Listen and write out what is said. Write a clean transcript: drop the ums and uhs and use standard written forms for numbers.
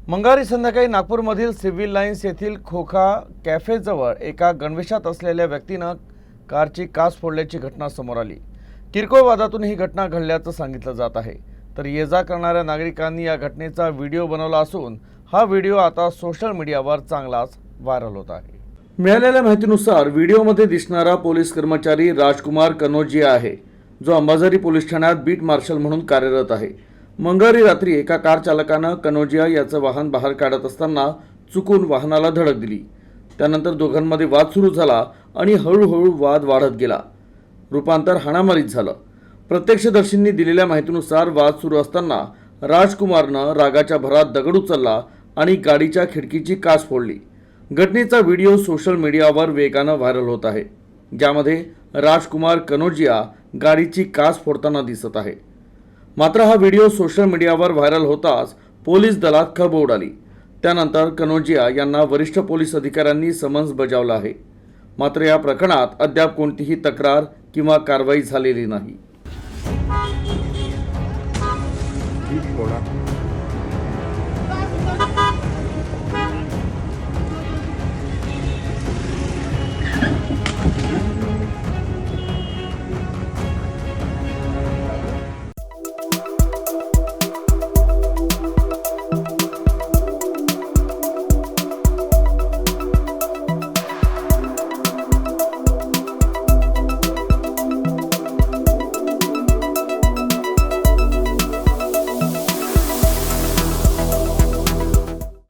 मंगळवारी संध्याकाळी नागपूरमधील सिव्हिल लाईन्स येथील खोखा कॅफेजवळ एका गणवेशात असलेल्या व्यक्तीनं कारची काच फोडल्याची घटना समोर आली। किरकोळ वादातून ही घटना घडल्याचं सांगितलं जात आहे। तर ये-जा करणाऱ्या नागरिकांनी या घटनेचा व्हिडिओ बनवला असून हा व्हिडिओ आता सोशल मीडियावर चांगलाच व्हायरल होत आहे। मिळालेल्या माहितीनुसार व्हिडिओमध्ये दिसणारा पोलीस कर्मचारी राजकुमार कनोजिया आहे, जो अंबाझरी पोलीस ठाण्यात बीट मार्शल म्हणून कार्यरत आहे। मंगळवारी रात्री एका कार चालकानं कनोजिया याचं वाहन बाहेर काढत असताना चुकून वाहनाला धडक दिली। त्यानंतर दोघांमध्ये वाद सुरू झाला आणि हळूहळू वाद वाढत गेला, रूपांतर हाणामारीत झालं। प्रत्यक्षदर्शींनी दिलेल्या माहितीनुसार वाद सुरू असताना राजकुमारनं रागाच्या भरात दगड उचलला आणि गाडीच्या खिडकीची काच फोडली। घटनेचा व्हिडिओ सोशल मीडियावर वेगानं व्हायरल होत आहे, ज्यामध्ये राजकुमार कनोजिया गाडीची काच फोडताना दिसत आहे। मात्र हा व्हिडिओ सोशल मीडियावर व्हायरल होताच पोलीस दलात खळबळ उडाली। त्यानंतर कनोजिया यांना वरिष्ठ पोलीस अधिकाऱ्यांनी समन्स बजावलं आहे। मात्र या प्रकरणात अद्याप कोणतीही तक्रार किंवा कारवाई झालेली नाही।